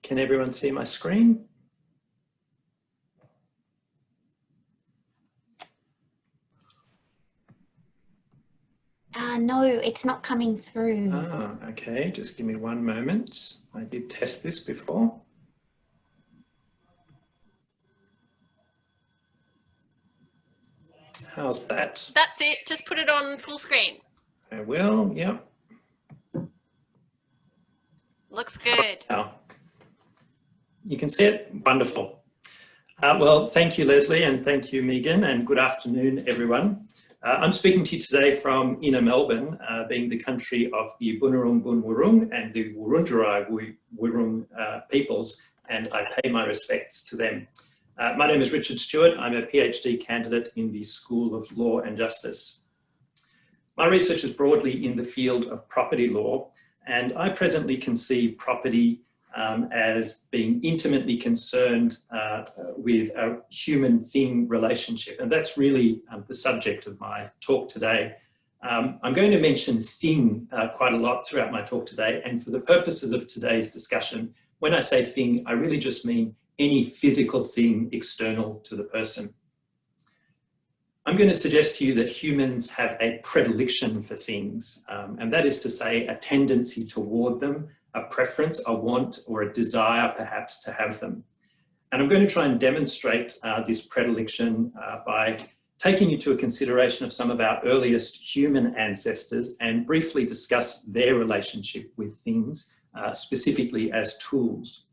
Can everyone see my screen? No, it's not coming through. Ah, okay, just give me one moment. I did test this before. How's that? That's it, just put it on full screen. I will, yep. Looks good. Now, you can see it? Wonderful. Well, thank you, Leslie, and thank you, Megan, and good afternoon, everyone. I'm speaking to you today from inner Melbourne, being the country of the Bunurong Bun Wurrung and the Wurundjeri Wurrung peoples, and I pay my respects to them. My name is Richard Stewart. I'm a PhD candidate in the School of Law and Justice. My research is broadly in the field of property law, and I presently conceive property as being intimately concerned with a human-thing relationship. And that's really the subject of my talk today. I'm going to mention thing quite a lot throughout my talk today. And for the purposes of today's discussion, when I say thing, I really just mean any physical thing external to the person. I'm going to suggest to you that humans have a predilection for things, and that is to say a tendency toward them, a preference, a want, or a desire perhaps to have them. And I'm going to try and demonstrate this predilection by taking you to a consideration of some of our earliest human ancestors and briefly discuss their relationship with things, specifically as tools.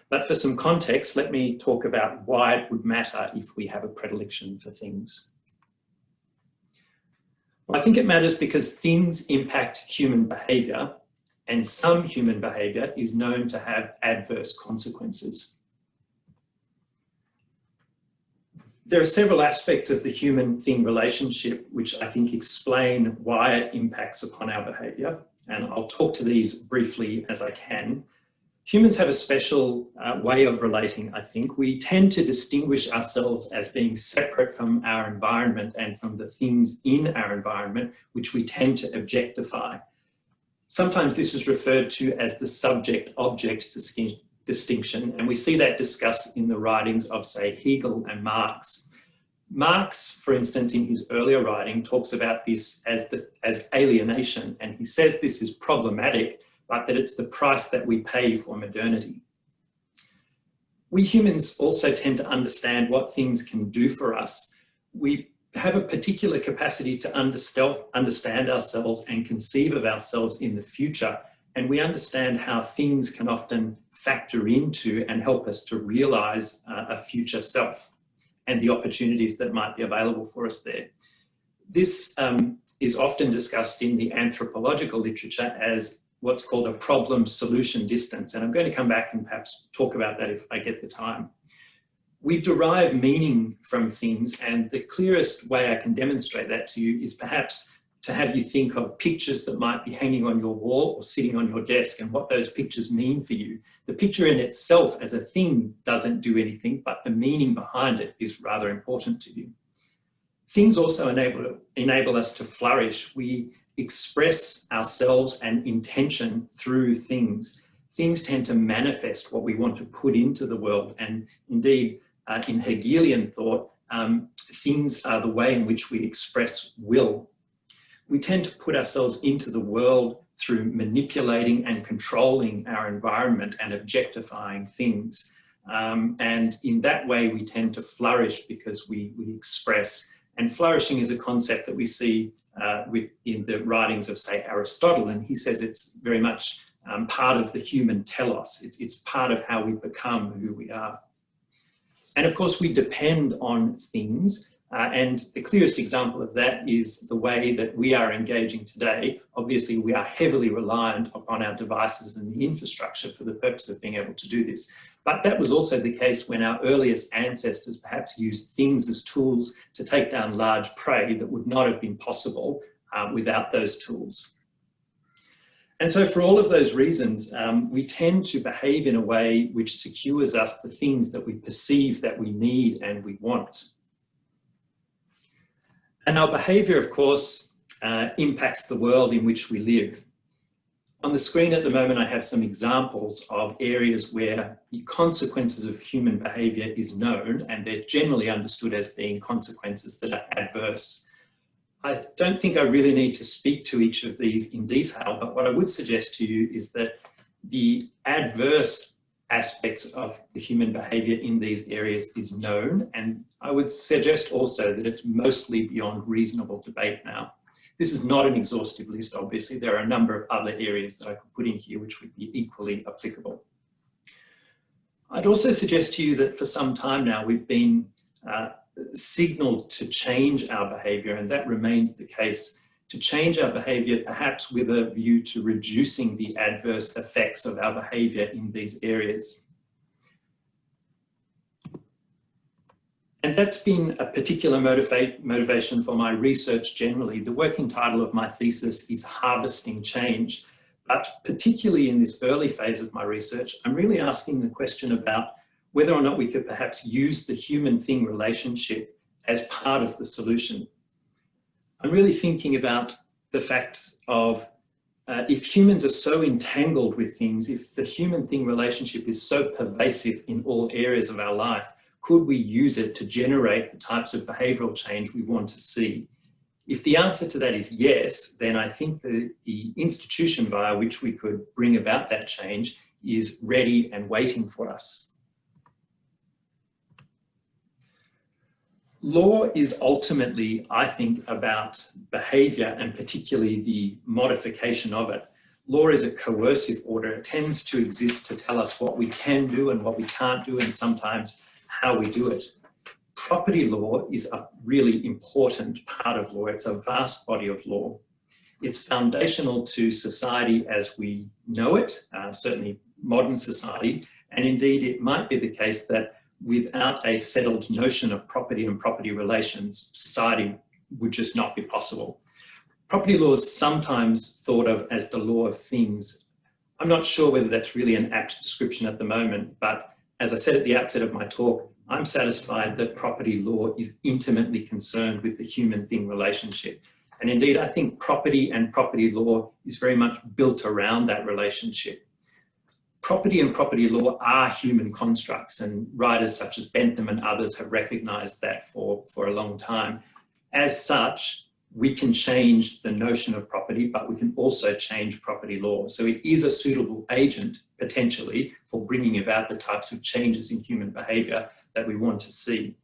But for some context, let me talk about why it would matter if we have a predilection for things. Well, I think it matters because things impact human behaviour, and some human behaviour is known to have adverse consequences. There are several aspects of the human-thing relationship which I think explain why it impacts upon our behaviour, and I'll talk to these briefly as I can. Humans have a special way of relating, I think. We tend to distinguish ourselves as being separate from our environment and from the things in our environment, which we tend to objectify. Sometimes this is referred to as the subject-object distinction, and we see that discussed in the writings of, say, Hegel and Marx. Marx, for instance, in his earlier writing, talks about this as alienation, and he says this is problematic, but that it's the price that we pay for modernity. We humans also tend to understand what things can do for us. We have a particular capacity to understand ourselves and conceive of ourselves in the future, and we understand how things can often factor into and help us to realise a future self and the opportunities that might be available for us there. This is often discussed in the anthropological literature as what's called a problem-solution distance, and I'm going to come back and perhaps talk about that if I get the time. We derive meaning from things, and the clearest way I can demonstrate that to you is perhaps to have you think of pictures that might be hanging on your wall or sitting on your desk and what those pictures mean for you. The picture in itself as a thing doesn't do anything, but the meaning behind it is rather important to you. Things also enable us to flourish. We express ourselves and intention through things. Things tend to manifest what we want to put into the world, and indeed, in Hegelian thought, things are the way in which we express will. We tend to put ourselves into the world through manipulating and controlling our environment and objectifying things. And in that way, we tend to flourish because we express. And flourishing is a concept that we see in the writings of, say, Aristotle, and he says it's very much part of the human telos. It's part of how we become who we are. And of course, we depend on things, and the clearest example of that is the way that we are engaging today. Obviously, we are heavily reliant upon our devices and the infrastructure for the purpose of being able to do this. But that was also the case when our earliest ancestors perhaps used things as tools to take down large prey that would not have been possible without those tools. And so for all of those reasons, we tend to behave in a way which secures us the things that we perceive that we need and we want. And our behaviour, of course, impacts the world in which we live. On the screen at the moment, I have some examples of areas where the consequences of human behaviour is known, and they're generally understood as being consequences that are adverse. I don't think I really need to speak to each of these in detail, but what I would suggest to you is that the adverse aspects of the human behaviour in these areas is known, and I would suggest also that it's mostly beyond reasonable debate now. This is not an exhaustive list, obviously. There are a number of other areas that I could put in here which would be equally applicable. I'd also suggest to you that for some time now we've been signalled to change our behaviour, and that remains the case, to change our behaviour perhaps with a view to reducing the adverse effects of our behaviour in these areas. And that's been a particular motivation for my research generally. The working title of my thesis is Harvesting Change, but particularly in this early phase of my research, I'm really asking the question about whether or not we could perhaps use the human-thing relationship as part of the solution. I'm really thinking about the fact of if humans are so entangled with things, if the human-thing relationship is so pervasive in all areas of our life, could we use it to generate the types of behavioural change we want to see? If the answer to that is yes, then I think the institution via which we could bring about that change is ready and waiting for us. Law is ultimately, I think, about behaviour and particularly the modification of it. Law is a coercive order. It tends to exist to tell us what we can do and what we can't do, and sometimes how we do it. Property law is a really important part of law. It's a vast body of law. It's foundational to society as we know it, certainly modern society, and indeed it might be the case that without a settled notion of property and property relations, society would just not be possible. Property law is sometimes thought of as the law of things. I'm not sure whether that's really an apt description at the moment, but as I said at the outset of my talk, I'm satisfied that property law is intimately concerned with the human-thing relationship. And indeed, I think property and property law is very much built around that relationship. Property and property law are human constructs, and writers such as Bentham and others have recognised that for a long time. As such, we can change the notion of property, but we can also change property law. So it is a suitable agent, potentially, for bringing about the types of changes in human behaviour that we want to see.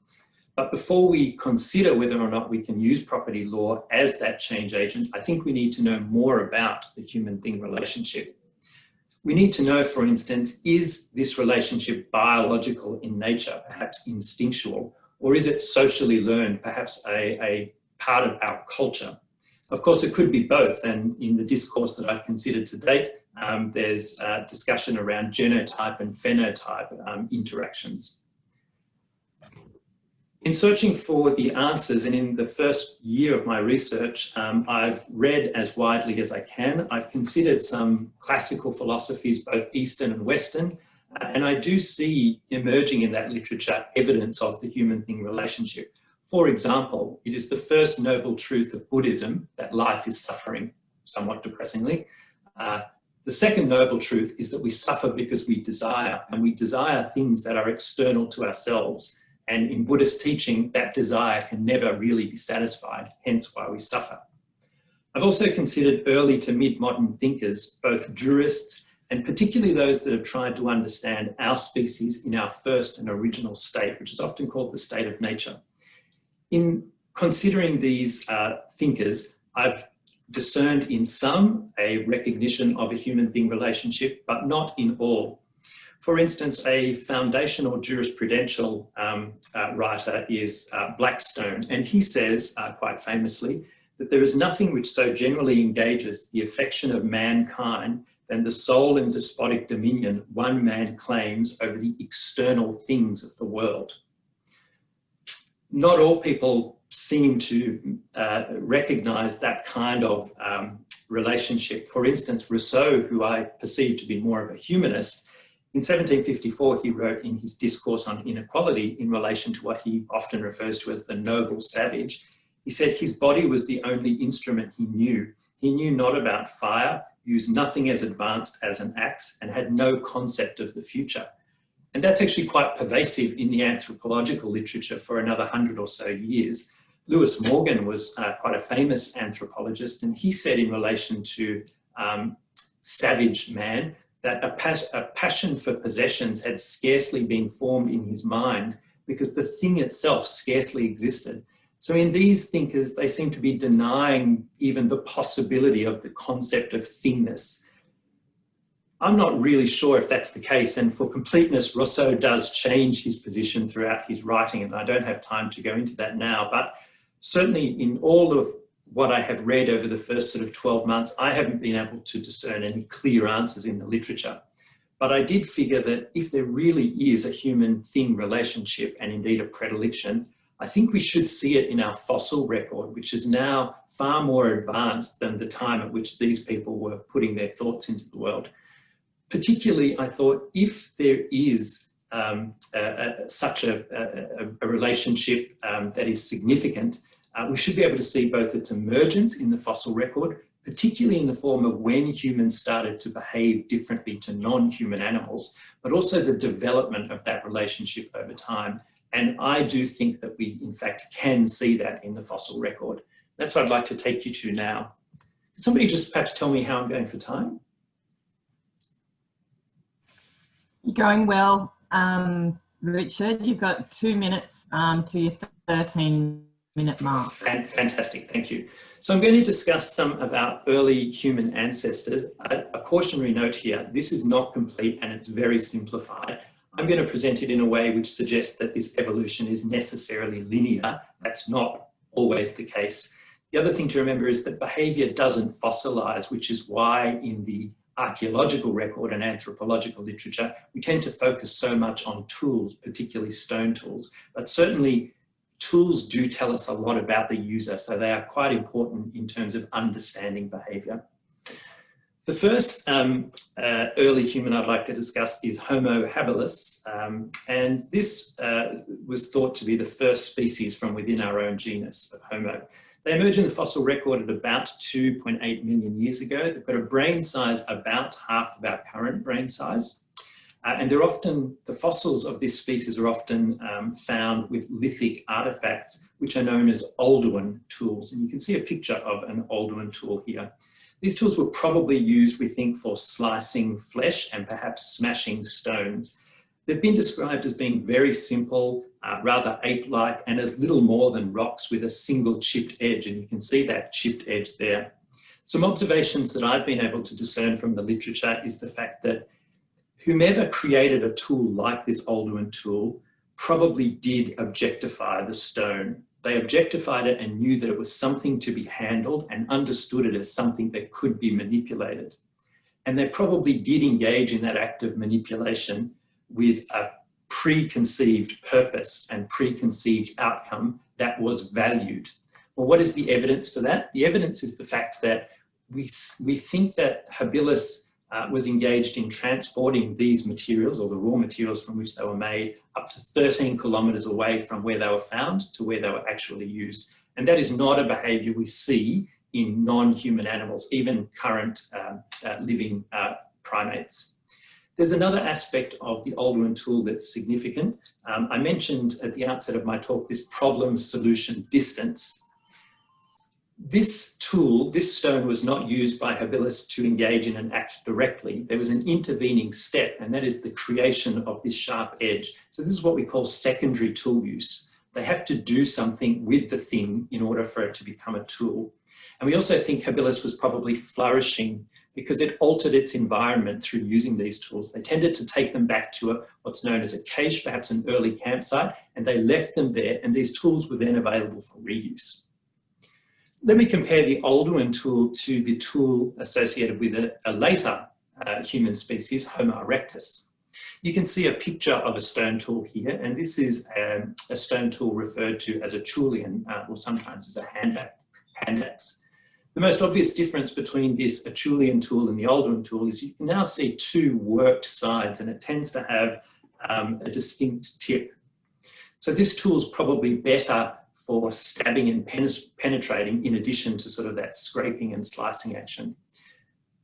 But before we consider whether or not we can use property law as that change agent, I think we need to know more about the human-thing relationship. We need to know, for instance, is this relationship biological in nature, perhaps instinctual, or is it socially learned, perhaps a part of our culture? Of course, it could be both, and in the discourse that I've considered to date, there's discussion around genotype and phenotype interactions. In searching for the answers, and in the first year of my research, I've read as widely as I can. I've considered some classical philosophies, both Eastern and Western, and I do see emerging in that literature evidence of the human-thing relationship. For example, it is the first noble truth of Buddhism that life is suffering, somewhat depressingly. The second noble truth is that we suffer because we desire, and we desire things that are external to ourselves. And in Buddhist teaching, that desire can never really be satisfied, hence why we suffer. I've also considered early to mid-modern thinkers, both jurists and particularly those that have tried to understand our species in our first and original state, which is often called the state of nature. In considering these thinkers, I've discerned in some a recognition of a human-thing relationship, but not in all. For instance, a foundational jurisprudential writer is Blackstone, and he says, quite famously, that there is nothing which so generally engages the affection of mankind than the sole and despotic dominion one man claims over the external things of the world. Not all people seem to recognise that kind of relationship. For instance, Rousseau, who I perceive to be more of a humanist, in 1754, he wrote in his Discourse on Inequality in relation to what he often refers to as the noble savage. He said his body was the only instrument he knew. He knew not about fire, used nothing as advanced as an axe, and had no concept of the future. And that's actually quite pervasive in the anthropological literature for another 100 or so years. Lewis Morgan was quite a famous anthropologist, and he said in relation to savage man that a passion for possessions had scarcely been formed in his mind because the thing itself scarcely existed. So in these thinkers, they seem to be denying even the possibility of the concept of thingness. I'm not really sure if that's the case, and for completeness, Rousseau does change his position throughout his writing, and I don't have time to go into that now, but certainly in all of what I have read over the first sort of 12 months, I haven't been able to discern any clear answers in the literature. But I did figure that if there really is a human-thing relationship, and indeed a predilection, I think we should see it in our fossil record, which is now far more advanced than the time at which these people were putting their thoughts into the world. Particularly, I thought, if there is such a relationship that is significant, we should be able to see both its emergence in the fossil record, particularly in the form of when humans started to behave differently to non-human animals, but also the development of that relationship over time. And I do think that we, in fact, can see that in the fossil record. That's what I'd like to take you to now. Could somebody just perhaps tell me how I'm going for time? You're going well, Richard. You've got 2 minutes to your 13-minute mark. Fantastic, thank you. So I'm going to discuss some of our early human ancestors. A cautionary note here, this is not complete and it's very simplified. I'm going to present it in a way which suggests that this evolution is necessarily linear. That's not always the case. The other thing to remember is that behaviour doesn't fossilise, which is why in the archaeological record and anthropological literature, we tend to focus so much on tools, particularly stone tools. But certainly tools do tell us a lot about the user, so they are quite important in terms of understanding behaviour. The first early human I'd like to discuss is Homo habilis, and this was thought to be the first species from within our own genus of Homo. They emerge in the fossil record at about 2.8 million years ago. They've got a brain size about half of our current brain size, and they're often, the fossils of this species are often found with lithic artifacts, which are known as Oldowan tools. And you can see a picture of an Oldowan tool here. These tools were probably used, we think, for slicing flesh and perhaps smashing stones. They've been described as being very simple, rather ape-like, and as little more than rocks with a single chipped edge, and you can see that chipped edge there. Some observations that I've been able to discern from the literature is the fact that whomever created a tool like this Oldowan tool probably did objectify the stone. They objectified it and knew that it was something to be handled and understood it as something that could be manipulated. And they probably did engage in that act of manipulation with a preconceived purpose and preconceived outcome that was valued. Well, what is the evidence for that? The evidence is the fact that we think that habilis was engaged in transporting these materials, or the raw materials from which they were made, up to 13 kilometres away from where they were found to where they were actually used. And that is not a behaviour we see in non-human animals, even current living primates. There's another aspect of the Oldowan tool that's significant. I mentioned at the outset of my talk this problem solution distance. This tool, this stone, was not used by habilis to engage in an act directly. There was an intervening step, and that is the creation of this sharp edge. So this is what we call secondary tool use. They have to do something with the thing in order for it to become a tool. And we also think habilis was probably flourishing because it altered its environment through using these tools. They tended to take them back to what's known as a cache, perhaps an early campsite, and they left them there, and these tools were then available for reuse. Let me compare the Oldowan tool to the tool associated with a later human species, Homo erectus. You can see a picture of a stone tool here, and this is a stone tool referred to as a Acheulean, or sometimes as a hand axe. The most obvious difference between this Acheulean tool and the Oldowan tool is you can now see two worked sides, and it tends to have a distinct tip. So this tool is probably better for stabbing and penetrating, in addition to sort of that scraping and slicing action.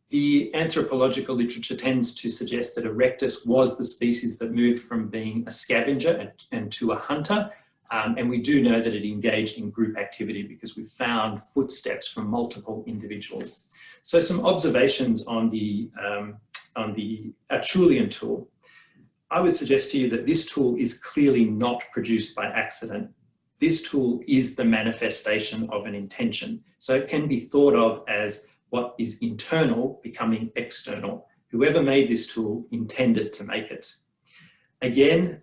The anthropological literature tends to suggest that erectus was the species that moved from being a scavenger and to a hunter. And we do know that it engaged in group activity because we found footsteps from multiple individuals. So some observations on the Acheulean tool. I would suggest to you that this tool is clearly not produced by accident. This tool is the manifestation of an intention. So it can be thought of as what is internal becoming external. Whoever made this tool intended to make it. Again,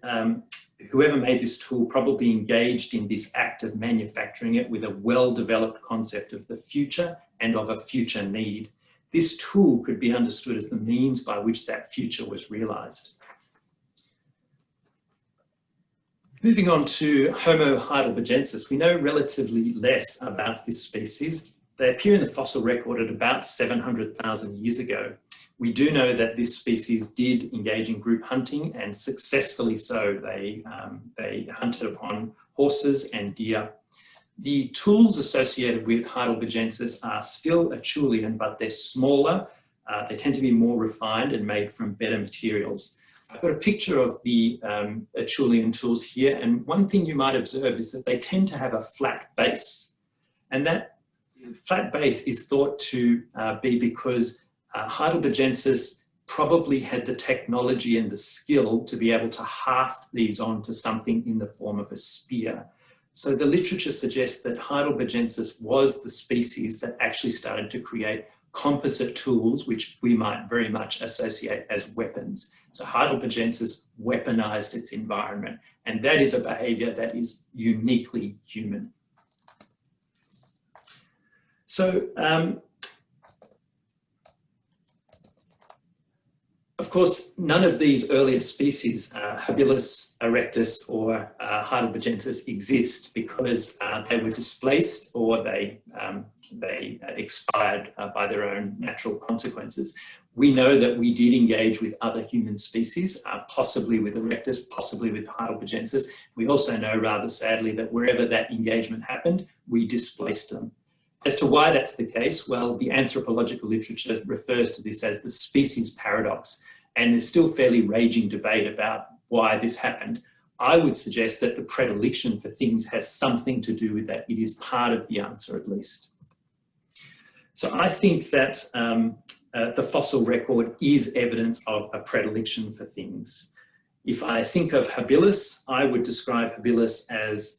whoever made this tool probably engaged in this act of manufacturing it with a well-developed concept of the future and of a future need. This tool could be understood as the means by which that future was realized. Moving on to Homo heidelbergensis, we know relatively less about this species. They appear in the fossil record at about 700,000 years ago. We do know that this species did engage in group hunting, and successfully so. They hunted upon horses and deer. The tools associated with heidelbergensis are still Acheulean, but they're smaller. They tend to be more refined and made from better materials. I've got a picture of the Acheulean tools here, and one thing you might observe is that they tend to have a flat base. And that flat base is thought to be because heidelbergensis probably had the technology and the skill to be able to haft these onto something in the form of a spear. So the literature suggests that heidelbergensis was the species that actually started to create composite tools, which we might very much associate as weapons. So heidelbergensis weaponized its environment, and that is a behavior that is uniquely human. So, of course, none of these earlier species, habilis, erectus, or heidelbergensis, exist because they were displaced or they expired by their own natural consequences. We know that we did engage with other human species, possibly with erectus, possibly with heidelbergensis. We also know, rather sadly, that wherever that engagement happened, we displaced them. As to why that's the case, well, the anthropological literature refers to this as the species paradox, and there's still fairly raging debate about why this happened. I would suggest that the predilection for things has something to do with that. It is part of the answer, at least. So I think that the fossil record is evidence of a predilection for things. If I think of habilis, I would describe habilis as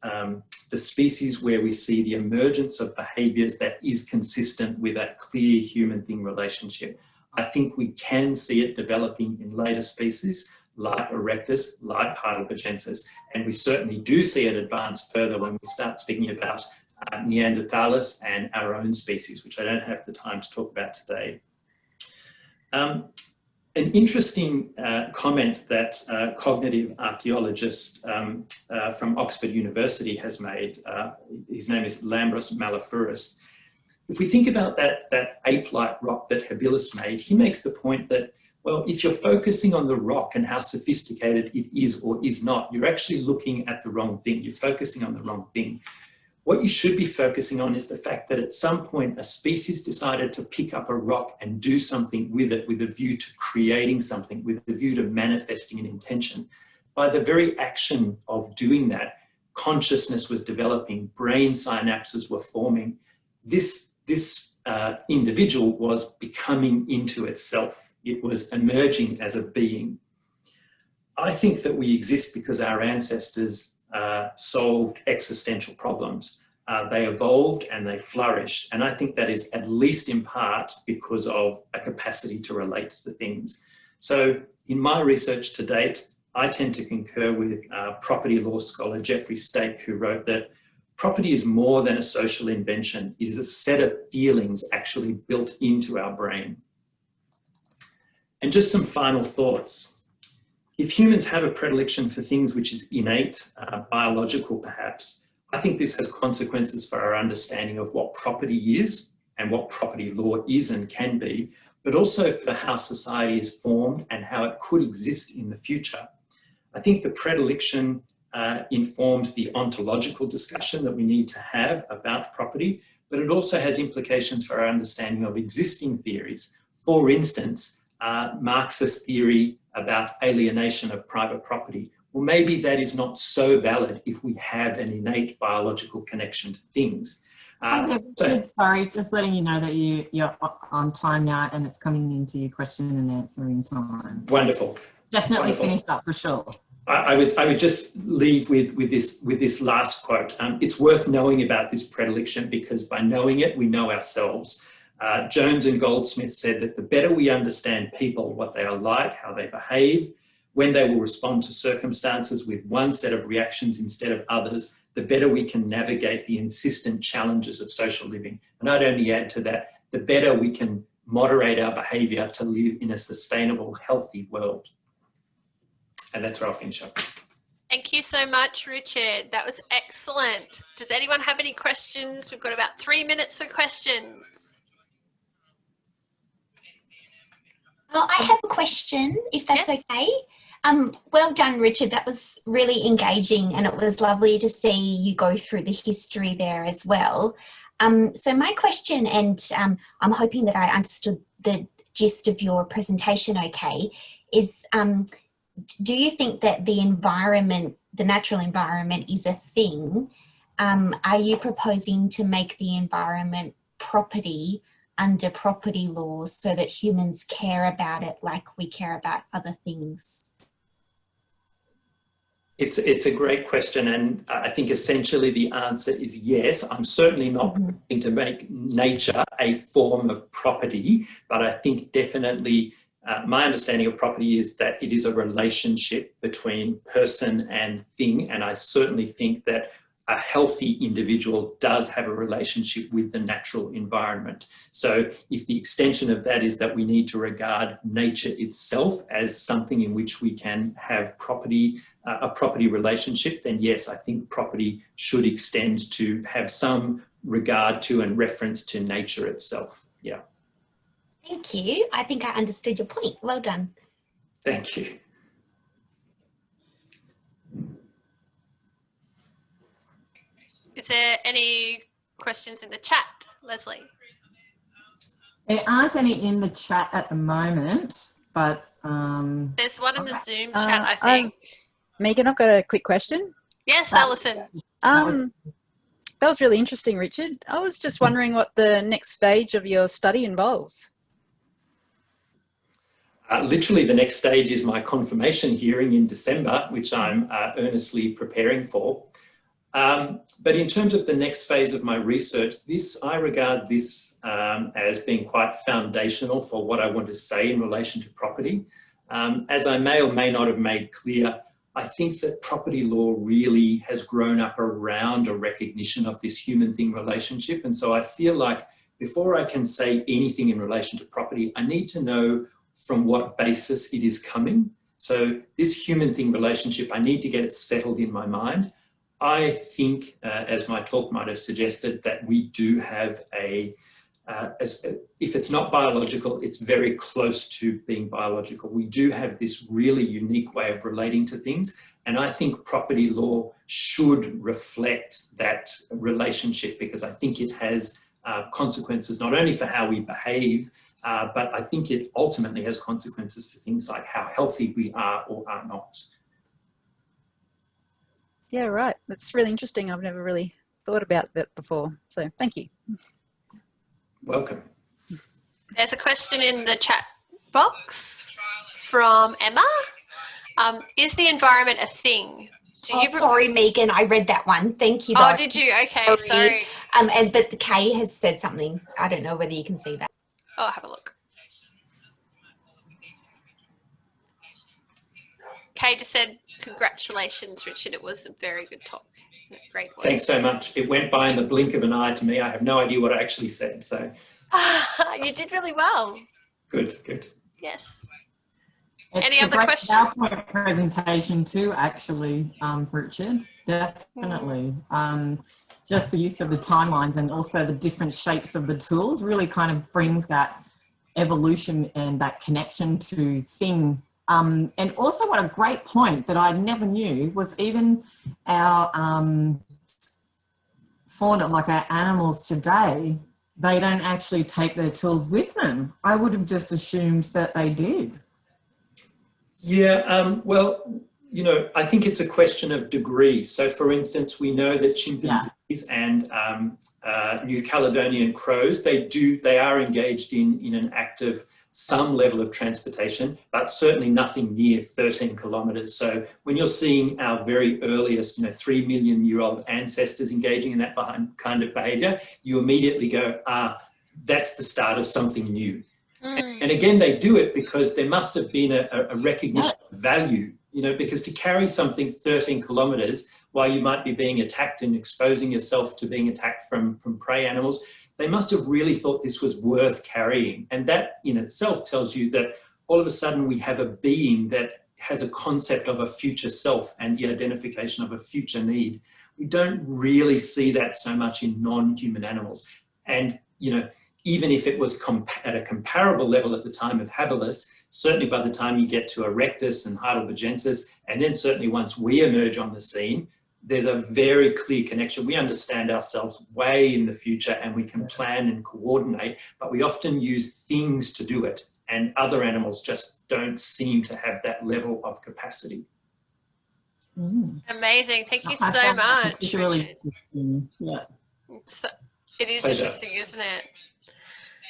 the species where we see the emergence of behaviours that is consistent with that clear human-thing relationship. I think we can see it developing in later species like erectus, like heidelbergensis, and we certainly do see it advance further when we start speaking about Neanderthalis and our own species, which I don't have the time to talk about today. An interesting comment that cognitive archaeologist from Oxford University has made, his name is Lambros Malafouris. If we think about that ape-like rock that habilis made, he makes the point that, well, if you're focusing on the rock and how sophisticated it is or is not, you're actually looking at the wrong thing. You're focusing on the wrong thing. What you should be focusing on is the fact that at some point a species decided to pick up a rock and do something with it with a view to creating something, with a view to manifesting an intention. By the very action of doing that, consciousness was developing, brain synapses were forming. This individual was becoming into itself. It was emerging as a being. I think that we exist because our ancestors solved existential problems. They evolved and they flourished. And I think that is at least in part because of a capacity to relate to things. So in my research to date, I tend to concur with property law scholar Jeffrey Stake, who wrote that property is more than a social invention. It is a set of feelings actually built into our brain. And just some final thoughts. If humans have a predilection for things which is innate, biological perhaps, I think this has consequences for our understanding of what property is and what property law is and can be, but also for how society is formed and how it could exist in the future. I think the predilection informs the ontological discussion that we need to have about property, but it also has implications for our understanding of existing theories, For instance, Marxist theory about alienation of private property. Well, maybe that is not so valid if we have an innate biological connection to things. Sorry, just letting you know that you're on time now and it's coming into your question and answering time. Wonderful. Definitely finish up for sure. I would just leave with this last quote. It's worth knowing about this predilection because by knowing it, we know ourselves. Jones and Goldsmith said that the better we understand people, what they are like, how they behave, when they will respond to circumstances with one set of reactions instead of others, the better we can navigate the insistent challenges of social living. And I'd only add to that, the better we can moderate our behaviour to live in a sustainable, healthy world. And that's where I'll finish up. Thank you so much, Richard. That was excellent. Does anyone have any questions? We've got about 3 minutes for questions. Well, I have a question, if that's okay. Well done, Richard. That was really engaging and it was lovely to see you go through the history there as well. So my question, and I'm hoping that I understood the gist of your presentation okay, is do you think that the environment, the natural environment is a thing? Are you proposing to make the environment property under property laws so that humans care about it like we care about other things? It's a great question, and I think essentially the answer is yes. I'm certainly not going to make nature a form of property, but I think definitely my understanding of property is that it is a relationship between person and thing, and I certainly think that a healthy individual does have a relationship with the natural environment. So if the extension of that is that we need to regard nature itself as something in which we can have property, a property relationship, then yes, I think property should extend to have some regard to and reference to nature itself. Yeah. Thank you. I think I understood your point. Well done. Thank you. Is there any questions in the chat, Leslie? There aren't any in the chat at the moment, but... There's one in the Zoom chat, I think. Megan, I've got a quick question. Yes, Alison. That was really interesting, Richard. I was just wondering what the next stage of your study involves. Literally the next stage is my confirmation hearing in December, which I'm earnestly preparing for. But in terms of the next phase of my research, I regard this as being quite foundational for what I want to say in relation to property. As I may or may not have made clear, I think that property law really has grown up around a recognition of this human-thing relationship. And so I feel like before I can say anything in relation to property, I need to know from what basis it is coming. So this human-thing relationship, I need to get it settled in my mind. I think, as my talk might have suggested, that we do have if it's not biological, it's very close to being biological. We do have this really unique way of relating to things. And I think property law should reflect that relationship because I think it has consequences not only for how we behave, but I think it ultimately has consequences for things like how healthy we are or are not. Yeah, right. That's really interesting. I've never really thought about that before. So thank you. Welcome. There's a question in the chat box from Emma. Is the environment a thing? Sorry, Megan, I read that one. Thank you. Though. Oh, did you? Okay, sorry. But the Kay has said something. I don't know whether you can see that. Oh, I'll have a look. Kay just said, congratulations, Richard. It was a very good talk. Great work. Thanks so much. It went by in the blink of an eye to me. I have no idea what I actually said. So you did really well. Good, good. Yes. It's Any other questions? PowerPoint presentation too, actually, Richard. Definitely. Just the use of the timelines and also the different shapes of the tools really kind of brings that evolution and that connection to thing. And also what a great point that I never knew was even our fauna, like our animals today, they don't actually take their tools with them. I would have just assumed that they did. Yeah, well, you know, I think it's a question of degree. So, for instance, we know that chimpanzees and New Caledonian crows, they are engaged in an active, some level of transportation, but certainly nothing near 13 kilometres. So, when you're seeing our very earliest, 3 million year old ancestors engaging in that kind of behaviour, you immediately go, that's the start of something new. And again, they do it because there must have been a recognition of value, because to carry something 13 kilometres while you might be being attacked and exposing yourself to being attacked from prey animals, they must have really thought this was worth carrying. And that in itself tells you that all of a sudden we have a being that has a concept of a future self and the identification of a future need. We don't really see that so much in non-human animals. And, even if it was at a comparable level at the time of habilis, certainly by the time you get to erectus and heidelbergensis, and then certainly once we emerge on the scene, there's a very clear connection. We understand ourselves way in the future and we can plan and coordinate, but we often use things to do it. And other animals just don't seem to have that level of capacity. Amazing. Thank you so much, Richard. Yeah. It is Pleasure. interesting, isn't it?